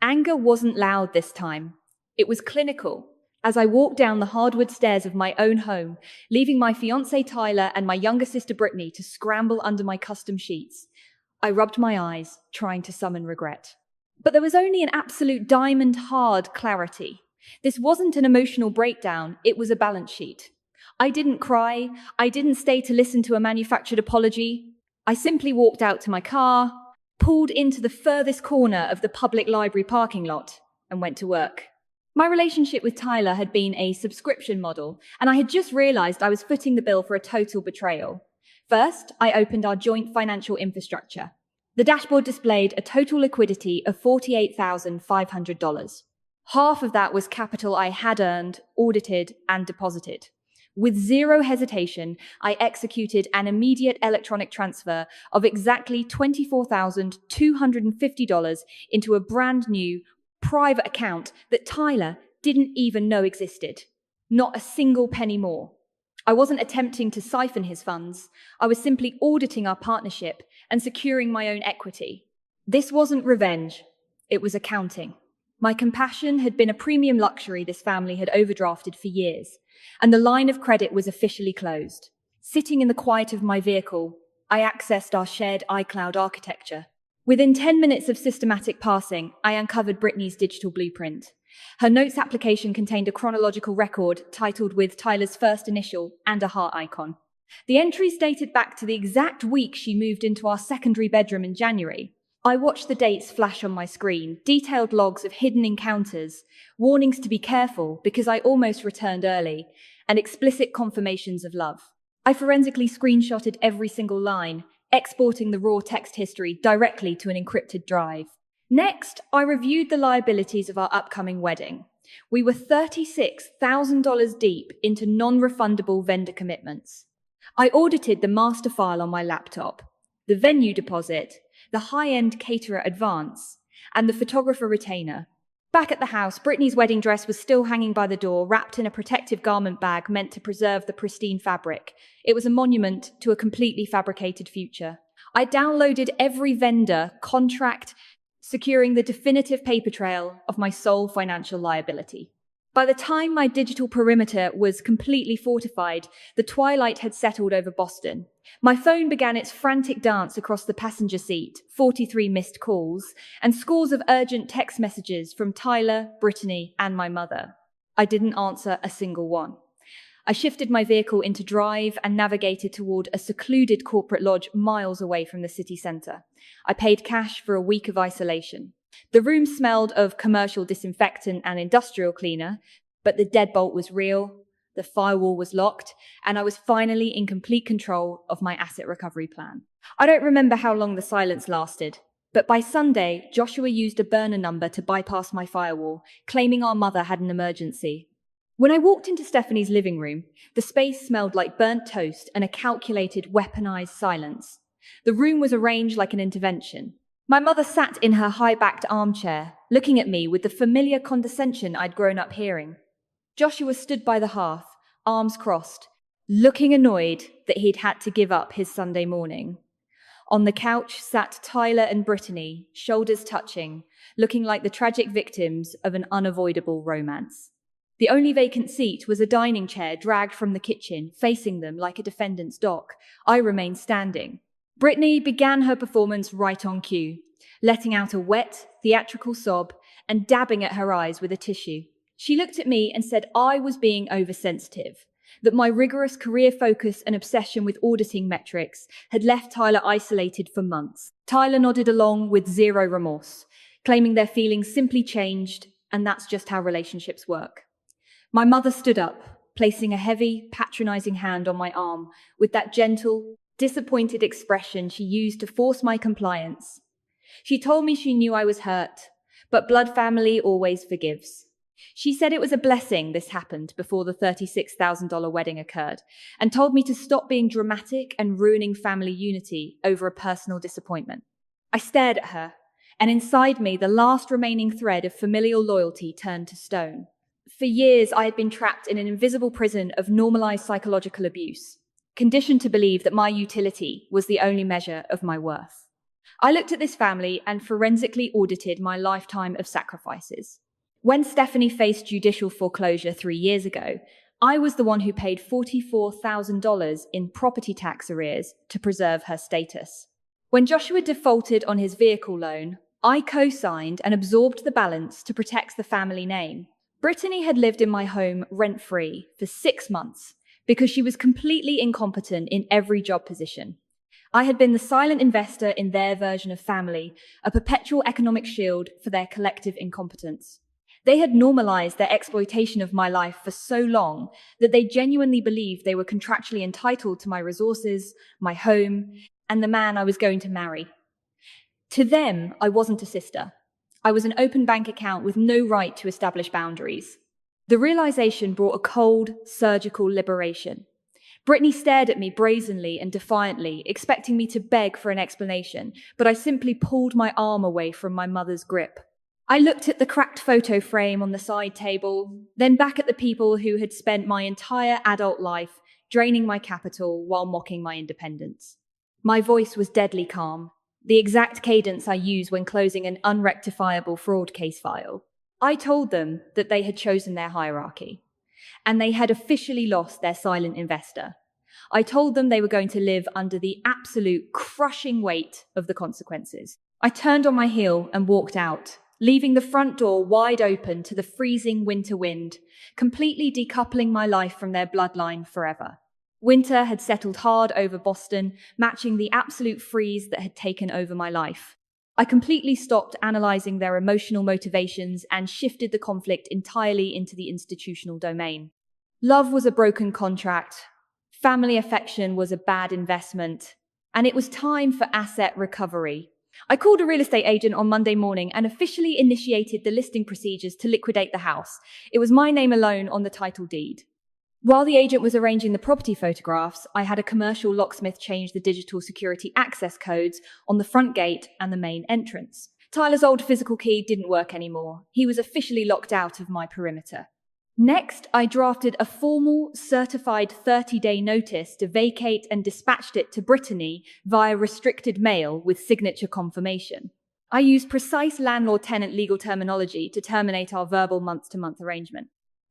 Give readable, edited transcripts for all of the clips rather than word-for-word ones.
Anger wasn't loud this time. It was clinical. As I walked down the hardwood stairs of my own home, leaving my fiancé Tyler and my younger sister Brittany to scramble under my custom sheets, I rubbed my eyes, trying to summon regret. But there was only an absolute diamond-hard clarity. This wasn't an emotional breakdown, it was a balance sheet. I didn't cry, I didn't stay to listen to a manufactured apology. I simply walked out to my car, pulled into the furthest corner of the public library parking lot, and went to work. My relationship with Tyler had been a subscription model, and I had just realized I was footing the bill for a total betrayal. First, I opened our joint financial infrastructure. The dashboard displayed a total liquidity of $48,500. Half of that was capital I had earned, audited, and deposited. With zero hesitation, I executed an immediate electronic transfer of exactly $24,250 into a brand new, private account that Tyler didn't even know existed. Not a single penny more. I wasn't attempting to siphon his funds. I was simply auditing our partnership and securing my own equity. This wasn't revenge. It was accounting. My compassion had been a premium luxury this family had overdrafted for years, and the line of credit was officially closed. Sitting in the quiet of my vehicle, I accessed our shared iCloud architecture. Within 10 minutes of systematic parsing, I uncovered Brittany's digital blueprint. Her notes application contained a chronological record titled with Tyler's first initial and a heart icon. The entries dated back to the exact week she moved into our secondary bedroom in January. I watched the dates flash on my screen, detailed logs of hidden encounters, warnings to be careful because I almost returned early, and explicit confirmations of love. I forensically screenshotted every single line, exporting the raw text history directly to an encrypted drive. Next, I reviewed the liabilities of our upcoming wedding. We were $36,000 deep into non-refundable vendor commitments. I audited the master file on my laptop, the venue deposit, the high-end caterer advance, and the photographer retainer. Back at the house, Brittany's wedding dress was still hanging by the door, wrapped in a protective garment bag meant to preserve the pristine fabric. It was a monument to a completely fabricated future. I downloaded every vendor contract, securing the definitive paper trail of my sole financial liability. By the time my digital perimeter was completely fortified, the twilight had settled over Boston. My phone began its frantic dance across the passenger seat, 43 missed calls, and scores of urgent text messages from Tyler, Brittany, and my mother. I didn't answer a single one. I shifted my vehicle into drive and navigated toward a secluded corporate lodge miles away from the city center. I paid cash for a week of isolation. The room smelled of commercial disinfectant and industrial cleaner, but the deadbolt was real, the firewall was locked, and I was finally in complete control of my asset recovery plan. I don't remember how long the silence lasted, but by Sunday, Joshua used a burner number to bypass my firewall, claiming our mother had an emergency. When I walked into Stephanie's living room, the space smelled like burnt toast and a calculated, weaponized silence. The room was arranged like an intervention. My mother sat in her high-backed armchair, looking at me with the familiar condescension I'd grown up hearing. Joshua stood by the hearth, arms crossed, looking annoyed that he'd had to give up his Sunday morning. On the couch sat Tyler and Brittany, shoulders touching, looking like the tragic victims of an unavoidable romance. The only vacant seat was a dining chair dragged from the kitchen, facing them like a defendant's dock. I remained standing. Brittany began her performance right on cue, letting out a wet, theatrical sob and dabbing at her eyes with a tissue. She looked at me and said I was being oversensitive, that my rigorous career focus and obsession with auditing metrics had left Tyler isolated for months. Tyler nodded along with zero remorse, claiming their feelings simply changed, and that's just how relationships work. My mother stood up, placing a heavy, patronizing hand on my arm with that gentle, disappointed expression she used to force my compliance. She told me she knew I was hurt, but blood family always forgives. She said it was a blessing this happened before the $36,000 wedding occurred, and told me to stop being dramatic and ruining family unity over a personal disappointment. I stared at her, and inside me the last remaining thread of familial loyalty turned to stone. For years, I had been trapped in an invisible prison of normalized psychological abuse, conditioned to believe that my utility was the only measure of my worth. I looked at this family and forensically audited my lifetime of sacrifices. When Stephanie faced judicial foreclosure 3 years ago, I was the one who paid $44,000 in property tax arrears to preserve her status. When Joshua defaulted on his vehicle loan, I co-signed and absorbed the balance to protect the family name. Brittany had lived in my home rent-free for 6 months because she was completely incompetent in every job position. I had been the silent investor in their version of family, a perpetual economic shield for their collective incompetence. They had normalized their exploitation of my life for so long that they genuinely believed they were contractually entitled to my resources, my home, and the man I was going to marry. To them, I wasn't a sister. I was an open bank account with no right to establish boundaries. The realization brought a cold, surgical liberation. Brittany stared at me brazenly and defiantly, expecting me to beg for an explanation, but I simply pulled my arm away from my mother's grip. I looked at the cracked photo frame on the side table, then back at the people who had spent my entire adult life draining my capital while mocking my independence. My voice was deadly calm, the exact cadence I use when closing an unrectifiable fraud case file. I told them that they had chosen their hierarchy, and they had officially lost their silent investor. I told them they were going to live under the absolute crushing weight of the consequences. I turned on my heel and walked out, leaving the front door wide open to the freezing winter wind, completely decoupling my life from their bloodline forever. Winter had settled hard over Boston, matching the absolute freeze that had taken over my life. I completely stopped analyzing their emotional motivations and shifted the conflict entirely into the institutional domain. Love was a broken contract, family affection was a bad investment, and it was time for asset recovery. I called a real estate agent on Monday morning and officially initiated the listing procedures to liquidate the house. It was my name alone on the title deed. While the agent was arranging the property photographs, I had a commercial locksmith change the digital security access codes on the front gate and the main entrance. Tyler's old physical key didn't work anymore. He was officially locked out of my perimeter. Next, I drafted a formal, certified 30-day notice to vacate and dispatched it to Brittany via restricted mail with signature confirmation. I used precise landlord-tenant legal terminology to terminate our verbal month-to-month arrangement.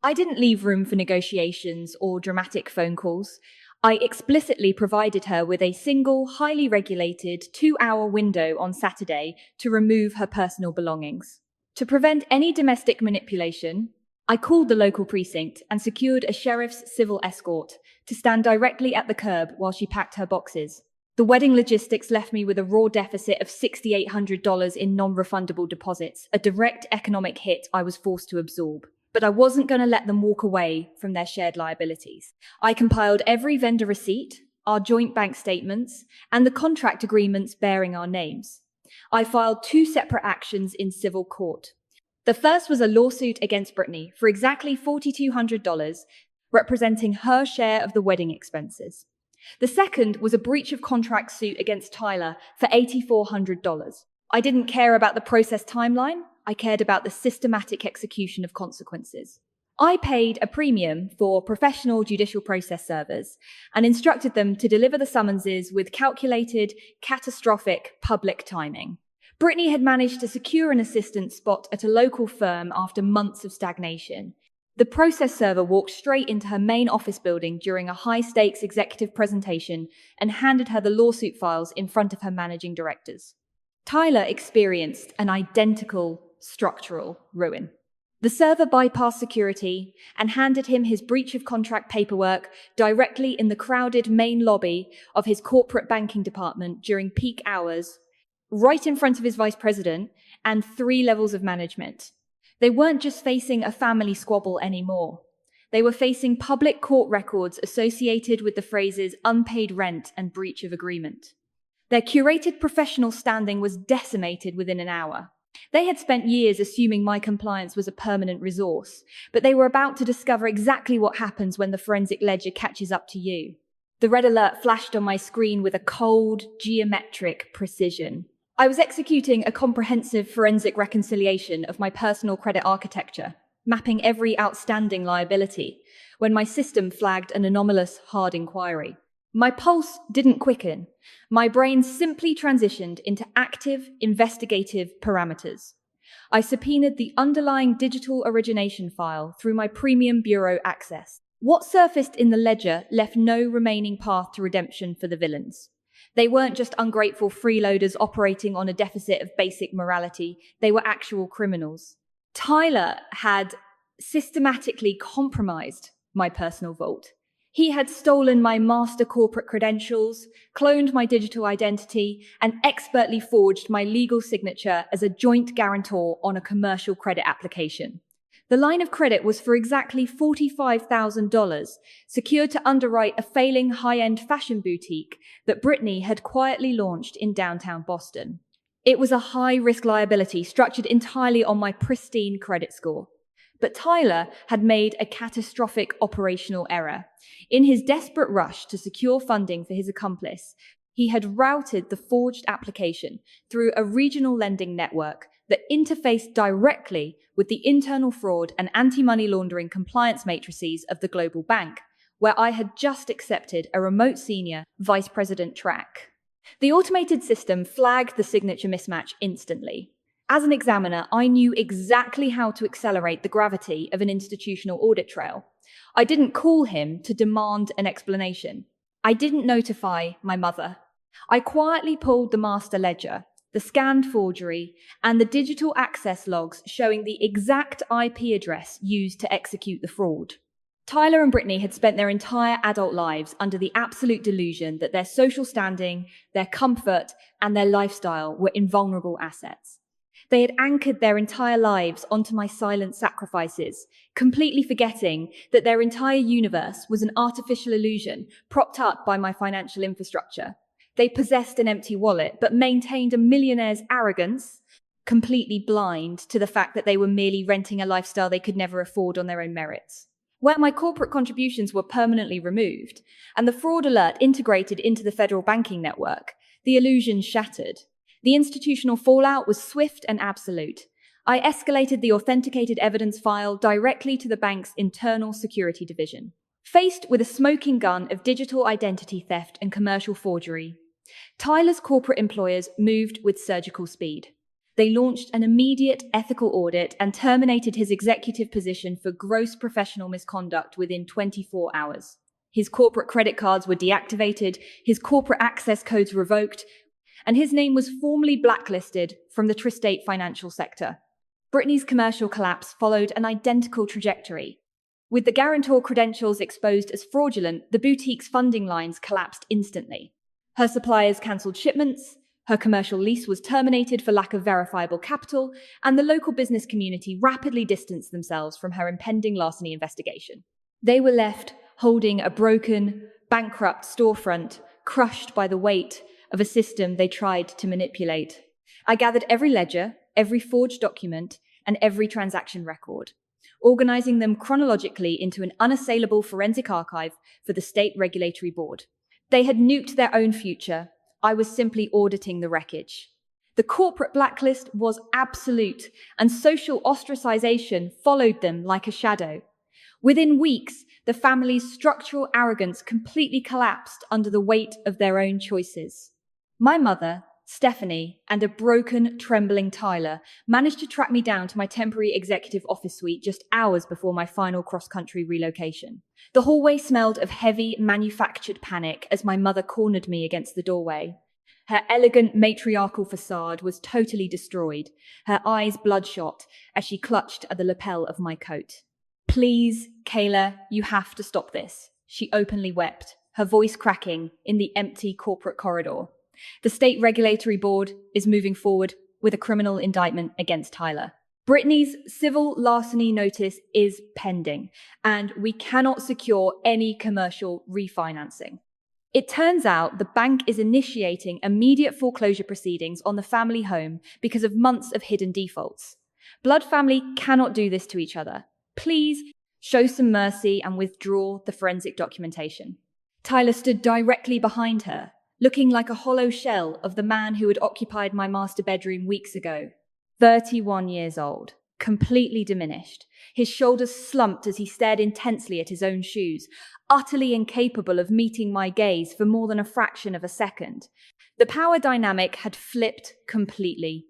I didn't leave room for negotiations or dramatic phone calls. I explicitly provided her with a single, highly regulated 2-hour window on Saturday to remove her personal belongings. To prevent any domestic manipulation, I called the local precinct and secured a sheriff's civil escort to stand directly at the curb while she packed her boxes. The wedding logistics left me with a raw deficit of $6,800 in non-refundable deposits, a direct economic hit I was forced to absorb. But I wasn't going to let them walk away from their shared liabilities. I compiled every vendor receipt, our joint bank statements, and the contract agreements bearing our names. I filed 2 separate actions in civil court. The first was a lawsuit against Brittany for exactly $4,200, representing her share of the wedding expenses. The second was a breach of contract suit against Tyler for $8,400. I didn't care about the process timeline. I cared about the systematic execution of consequences. I paid a premium for professional judicial process servers and instructed them to deliver the summonses with calculated, catastrophic public timing. Brittany had managed to secure an assistant spot at a local firm after months of stagnation. The process server walked straight into her main office building during a high-stakes executive presentation and handed her the lawsuit files in front of her managing directors. Tyler experienced an identical structural ruin. The server bypassed security and handed him his breach of contract paperwork directly in the crowded main lobby of his corporate banking department during peak hours, right in front of his vice president and 3 levels of management. They weren't just facing a family squabble anymore. They were facing public court records associated with the phrases unpaid rent and breach of agreement. Their curated professional standing was decimated within an hour. They had spent years assuming my compliance was a permanent resource, but they were about to discover exactly what happens when the forensic ledger catches up to you. The red alert flashed on my screen with a cold, geometric precision. I was executing a comprehensive forensic reconciliation of my personal credit architecture, mapping every outstanding liability, when my system flagged an anomalous hard inquiry. My pulse didn't quicken. My brain simply transitioned into active, investigative parameters. I subpoenaed the underlying digital origination file through my premium bureau access. What surfaced in the ledger left no remaining path to redemption for the villains. They weren't just ungrateful freeloaders operating on a deficit of basic morality, they were actual criminals. Tyler had systematically compromised my personal vault. He had stolen my master corporate credentials, cloned my digital identity, and expertly forged my legal signature as a joint guarantor on a commercial credit application. The line of credit was for exactly $45,000, secured to underwrite a failing high-end fashion boutique that Brittany had quietly launched in downtown Boston. It was a high-risk liability structured entirely on my pristine credit score. But Tyler had made a catastrophic operational error. In his desperate rush to secure funding for his accomplice, he had routed the forged application through a regional lending network that interfaced directly with the internal fraud and anti-money laundering compliance matrices of the global bank, where I had just accepted a remote senior vice president track. The automated system flagged the signature mismatch instantly. As an examiner, I knew exactly how to accelerate the gravity of an institutional audit trail. I didn't call him to demand an explanation. I didn't notify my mother. I quietly pulled the master ledger, the scanned forgery, and the digital access logs showing the exact IP address used to execute the fraud. Tyler and Brittany had spent their entire adult lives under the absolute delusion that their social standing, their comfort, and their lifestyle were invulnerable assets. They had anchored their entire lives onto my silent sacrifices, completely forgetting that their entire universe was an artificial illusion propped up by my financial infrastructure. They possessed an empty wallet, but maintained a millionaire's arrogance, completely blind to the fact that they were merely renting a lifestyle they could never afford on their own merits. Where my corporate contributions were permanently removed, and the fraud alert integrated into the federal banking network, the illusion shattered. The institutional fallout was swift and absolute. I escalated the authenticated evidence file directly to the bank's internal security division. Faced with a smoking gun of digital identity theft and commercial forgery, Tyler's corporate employers moved with surgical speed. They launched an immediate ethical audit and terminated his executive position for gross professional misconduct within 24 hours. His corporate credit cards were deactivated, his corporate access codes revoked, and his name was formally blacklisted from the tri-state financial sector. Brittany's commercial collapse followed an identical trajectory. With the guarantor credentials exposed as fraudulent, the boutique's funding lines collapsed instantly. Her suppliers cancelled shipments, her commercial lease was terminated for lack of verifiable capital, and the local business community rapidly distanced themselves from her impending larceny investigation. They were left holding a broken, bankrupt storefront, crushed by the weight of a system they tried to manipulate. I gathered every ledger, every forged document, and every transaction record, organizing them chronologically into an unassailable forensic archive for the state regulatory board. They had nuked their own future. I was simply auditing the wreckage. The corporate blacklist was absolute, and social ostracization followed them like a shadow. Within weeks, the family's structural arrogance completely collapsed under the weight of their own choices. My mother, Stephanie, and a broken, trembling Tyler managed to track me down to my temporary executive office suite just hours before my final cross-country relocation. The hallway smelled of heavy, manufactured panic as my mother cornered me against the doorway. Her elegant matriarchal facade was totally destroyed, her eyes bloodshot as she clutched at the lapel of my coat. "Please, Kayla, you have to stop this," she openly wept, her voice cracking in the empty corporate corridor. The state regulatory board is moving forward with a criminal indictment against Tyler. Brittany's civil larceny notice is pending, and we cannot secure any commercial refinancing. It turns out the bank is initiating immediate foreclosure proceedings on the family home because of months of hidden defaults. Blood family cannot do this to each other. Please show some mercy and withdraw the forensic documentation. Tyler stood directly behind her, looking like a hollow shell of the man who had occupied my master bedroom weeks ago. 31 years old. completely diminished. His shoulders slumped as he stared intensely at his own shoes, utterly incapable of meeting my gaze for more than a fraction of a second. The power dynamic had flipped completely.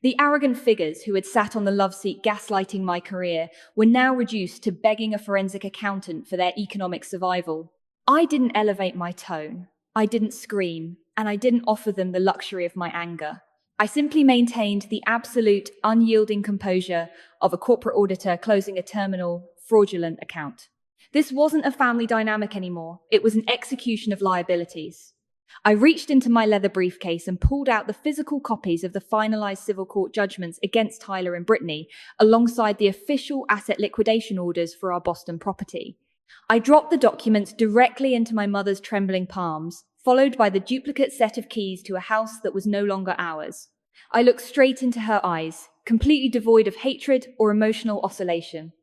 The arrogant figures who had sat on the love seat gaslighting my career were now reduced to begging a forensic accountant for their economic survival. I didn't elevate my tone, I didn't scream, and I didn't offer them the luxury of my anger. I simply maintained the absolute, unyielding composure of a corporate auditor closing a terminal, fraudulent account. This wasn't a family dynamic anymore. It was an execution of liabilities. I reached into my leather briefcase and pulled out the physical copies of the finalized civil court judgments against Tyler and Brittany, alongside the official asset liquidation orders for our Boston property. I dropped the documents directly into my mother's trembling palms, followed by the duplicate set of keys to a house that was no longer ours. I looked straight into her eyes, completely devoid of hatred or emotional oscillation.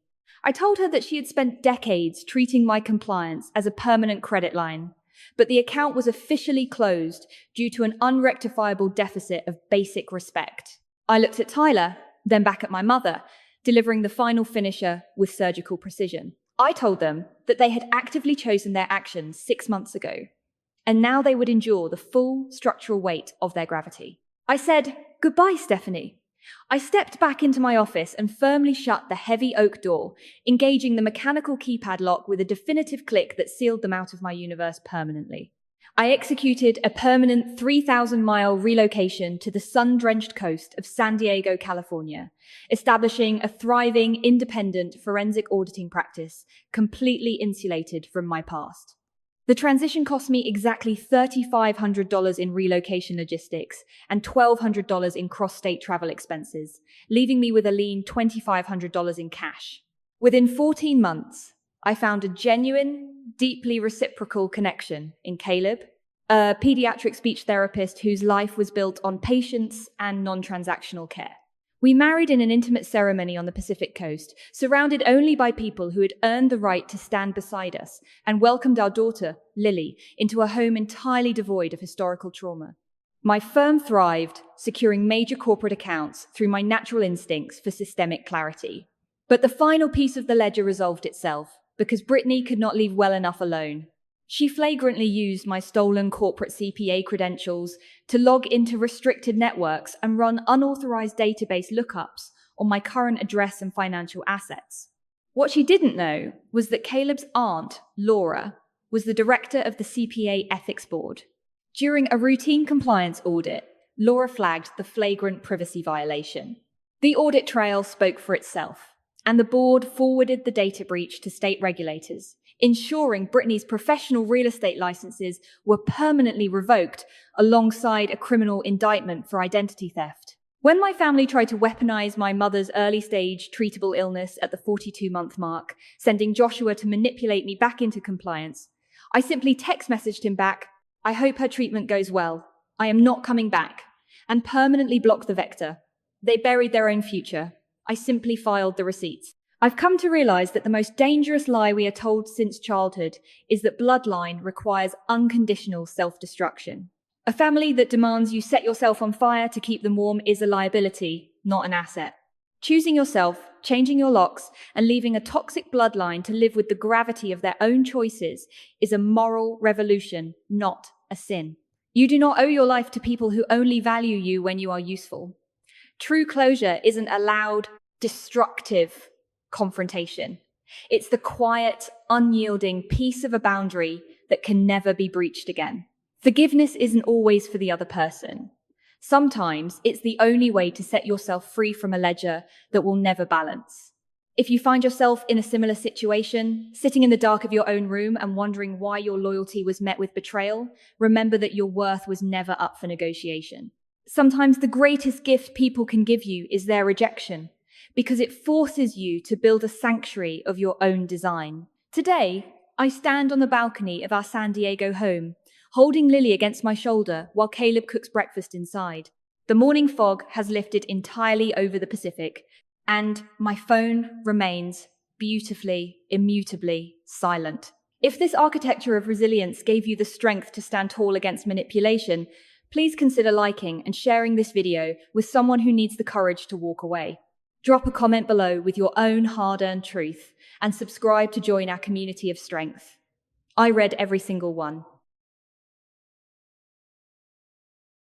I told her that she had spent decades treating my compliance as a permanent credit line, but the account was officially closed due to an unrectifiable deficit of basic respect. I looked at Tyler, then back at my mother, delivering the final finisher with surgical precision. I told them that they had actively chosen their actions 6 months ago, and now they would endure the full structural weight of their gravity. I said, "Goodbye, Stephanie." I stepped back into my office and firmly shut the heavy oak door, engaging the mechanical keypad lock with a definitive click that sealed them out of my universe permanently. I executed a permanent 3,000-mile relocation to the sun-drenched coast of San Diego, California, establishing a thriving, independent forensic auditing practice completely insulated from my past. The transition cost me exactly $3,500 in relocation logistics and $1,200 in cross-state travel expenses, leaving me with a lean $2,500 in cash. Within 14 months, I found a genuine, deeply reciprocal connection in Caleb, a pediatric speech therapist whose life was built on patience and non-transactional care. We married in an intimate ceremony on the Pacific coast, surrounded only by people who had earned the right to stand beside us, and welcomed our daughter, Lily, into a home entirely devoid of historical trauma. My firm thrived, securing major corporate accounts through my natural instincts for systemic clarity. But the final piece of the ledger resolved itself, because Brittany could not leave well enough alone. She flagrantly used my stolen corporate CPA credentials to log into restricted networks and run unauthorized database lookups on my current address and financial assets. What she didn't know was that Caleb's aunt, Laura, was the director of the CPA Ethics Board. During a routine compliance audit, Laura flagged the flagrant privacy violation. The audit trail spoke for itself, and the board forwarded the data breach to state regulators, ensuring Brittany's professional real estate licenses were permanently revoked alongside a criminal indictment for identity theft. When my family tried to weaponize my mother's early-stage treatable illness at the 42-month mark, sending Joshua to manipulate me back into compliance, I simply text messaged him back, "I hope her treatment goes well. I am not coming back," and permanently blocked the vector. They buried their own future. I simply filed the receipts. I've come to realize that the most dangerous lie we are told since childhood is that bloodline requires unconditional self-destruction. A family that demands you set yourself on fire to keep them warm is a liability, not an asset. Choosing yourself, changing your locks, and leaving a toxic bloodline to live with the gravity of their own choices is a moral revolution, not a sin. You do not owe your life to people who only value you when you are useful. True closure isn't a loud, destructive confrontation. It's the quiet, unyielding piece of a boundary that can never be breached again. Forgiveness isn't always for the other person. Sometimes it's the only way to set yourself free from a ledger that will never balance. If you find yourself in a similar situation, sitting in the dark of your own room and wondering why your loyalty was met with betrayal, remember that your worth was never up for negotiation. Sometimes the greatest gift people can give you is their rejection, because it forces you to build a sanctuary of your own design. Today, I stand on the balcony of our San Diego home, holding Lily against my shoulder while Caleb cooks breakfast inside. The morning fog has lifted entirely over the Pacific, and my phone remains beautifully, immutably silent. If this architecture of resilience gave you the strength to stand tall against manipulation, please consider liking and sharing this video with someone who needs the courage to walk away. Drop a comment below with your own hard-earned truth and subscribe to join our community of strength. I read every single one.